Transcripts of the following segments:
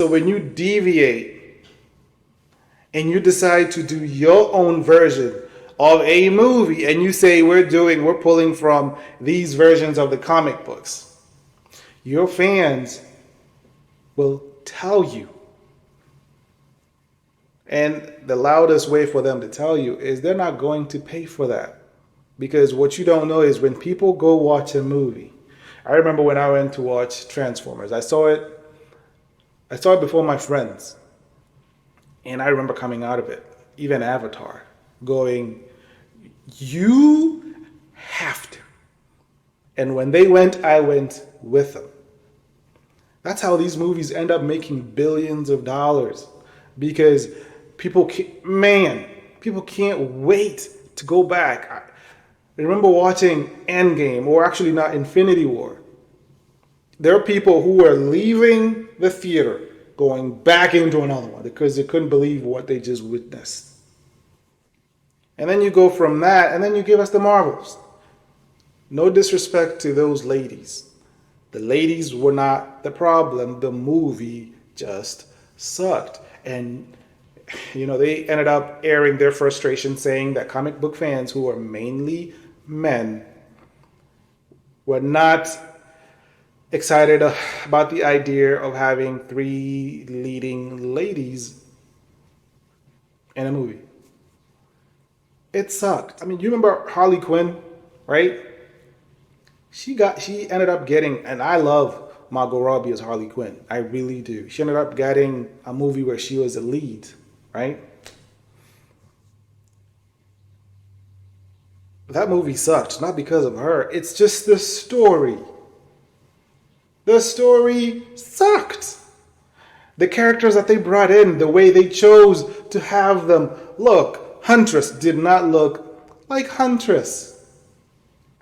So when you deviate and you decide to do your own version of a movie and you say we're pulling from these versions of the comic books, your fans will tell you. And the loudest way for them to tell you is they're not going to pay for that. Because what you don't know is when people go watch a movie. I remember when I went to watch Transformers. I saw it before my friends. And I remember coming out of it, even Avatar, going, you have to. And when they went, I went with them. That's how these movies end up making billions of dollars. Because people can't wait to go back. I remember watching Endgame, or actually not, Infinity War. There are people who were leaving the theater, going back into another one because they couldn't believe what they just witnessed. And then you go from that, and then you give us the Marvels. No disrespect to those ladies. The ladies were not the problem. The movie just sucked. And, they ended up airing their frustration saying that comic book fans, who are mainly men, were not excited about the idea of having 3 leading ladies in a movie. It sucked. I mean, you remember Harley Quinn, right? She ended up getting, and I love Margot Robbie as Harley Quinn. I really do. She ended up getting a movie where she was a lead, right? That movie sucked, not because of her. It's just the story. The story sucked. The characters that they brought in, the way they chose to have them look. Huntress did not look like Huntress.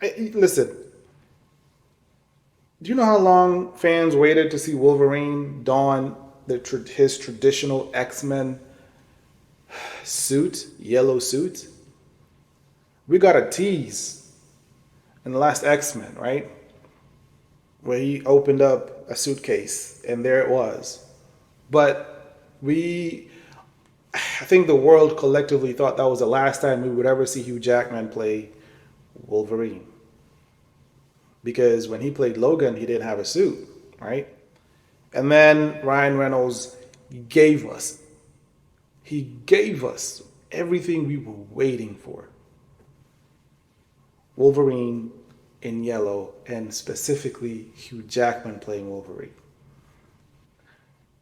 Listen, do you know how long fans waited to see Wolverine don his traditional X-Men suit, yellow suit? We got a tease in the last X-Men, right? Where he opened up a suitcase and there it was. But I think the world collectively thought that was the last time we would ever see Hugh Jackman play Wolverine. Because when he played Logan, he didn't have a suit, right? And then Ryan Reynolds gave us everything we were waiting for. Wolverine in yellow, and specifically Hugh Jackman playing Wolverine.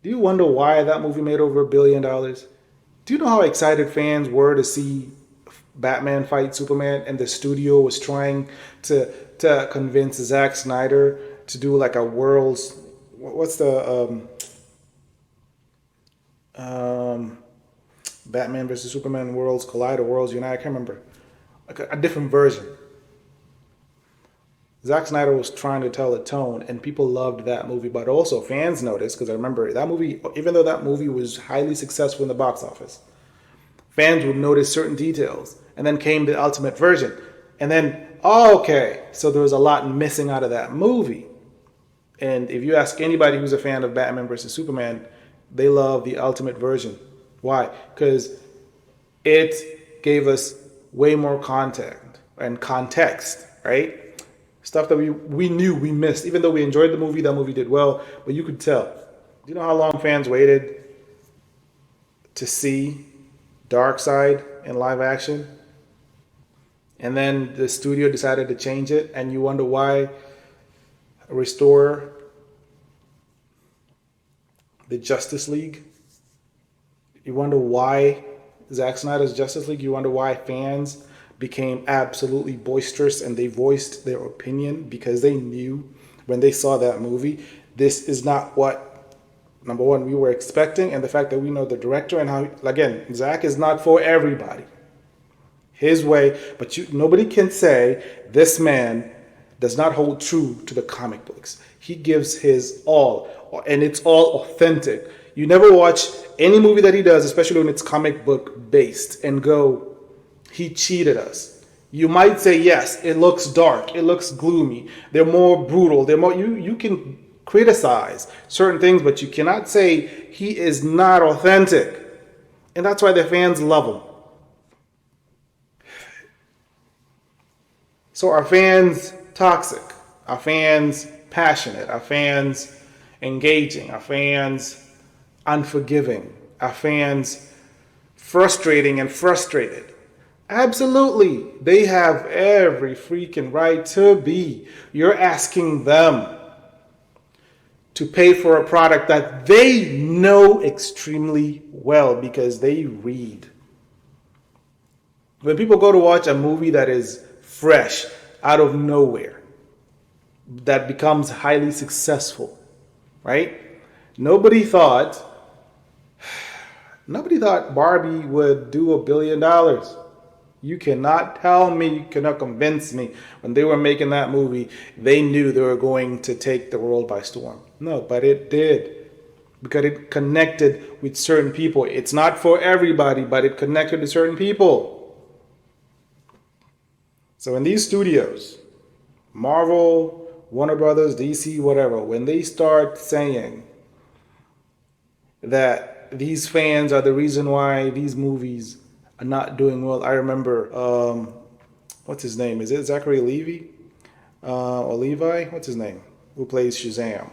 Do you wonder why that movie made over $1 billion? Do you know how excited fans were to see Batman fight Superman, and the studio was trying to convince Zack Snyder to do like a world's, what's the Batman versus Superman Worlds Collide or Worlds Unite? I can't remember. Like a different version. Zack Snyder was trying to tell a tone, and people loved that movie. But also fans noticed, because I remember that movie, even though that movie was highly successful in the box office, fans would notice certain details. And then came the ultimate version. And then, okay, so there was a lot missing out of that movie. And if you ask anybody who's a fan of Batman versus Superman, they love the ultimate version. Why? Because it gave us way more content and context, right? Stuff that we knew we missed. Even though we enjoyed the movie, that movie did well, but you could tell. Do you know how long fans waited to see Darkseid in live action? And then the studio decided to change it, and you wonder why restore the Justice League. You wonder why Zack Snyder's Justice League. You wonder why fans became absolutely boisterous and they voiced their opinion because they knew when they saw that movie, this is not what, number one, we were expecting, and the fact that we know the director and how, again, Zack is not for everybody. His way, but nobody can say this man does not hold true to the comic books. He gives his all, and it's all authentic. You never watch any movie that he does, especially when it's comic book based, and go, he cheated us. You might say, yes, it looks dark, it looks gloomy, they're more brutal, they're more, you can criticize certain things, but you cannot say he is not authentic. And that's why the fans love him. So are fans toxic? Are fans passionate? Are fans engaging? Are fans unforgiving? Are fans frustrating and frustrated? Absolutely. They have every freaking right to be. You're asking them to pay for a product that they know extremely well because they read. When people go to watch a movie that is fresh, out of nowhere, that becomes highly successful, right? Nobody thought Barbie would do $1 billion. You cannot tell me, you cannot convince me. When they were making that movie, they knew they were going to take the world by storm. No, but it did. Because it connected with certain people. It's not for everybody, but it connected to certain people. So in these studios, Marvel, Warner Brothers, DC, whatever, when they start saying that these fans are the reason why these movies are not doing well. I remember, what's his name? Is it Zachary Levi? Or Levi? What's his name? Who plays Shazam?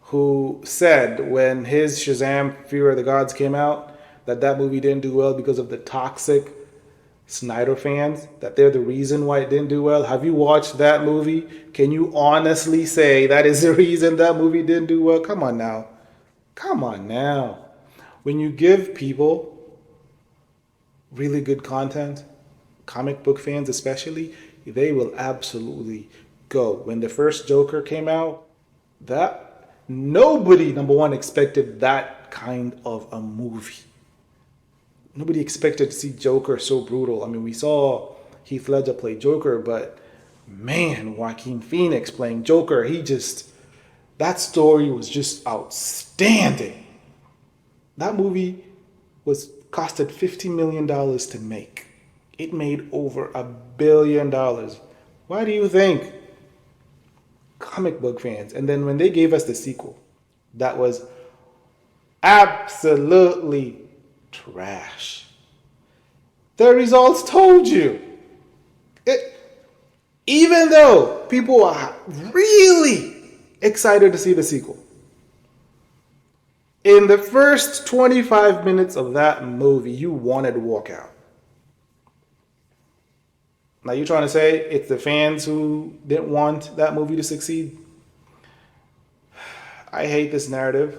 Who said when his Shazam Fear of the Gods came out that movie didn't do well because of the toxic Snyder fans, that they're the reason why it didn't do well. Have you watched that movie? Can you honestly say that is the reason that movie didn't do well? Come on now. Come on now. When you give people really good content, comic book fans especially, they will absolutely go. When the first Joker came out, that nobody, number one, expected that kind of a movie. Nobody expected to see Joker so brutal. I mean, we saw Heath Ledger play Joker, but man, Joaquin Phoenix playing Joker, that story was just outstanding. That movie costed $50 million to make. It made over $1 billion. Why do you think? Comic book fans. And then when they gave us the sequel, that was absolutely trash. The results told you. Even though people are really excited to see the sequel, in the first 25 minutes of that movie, you wanted to walk out. Now you're trying to say it's the fans who didn't want that movie to succeed? I hate this narrative.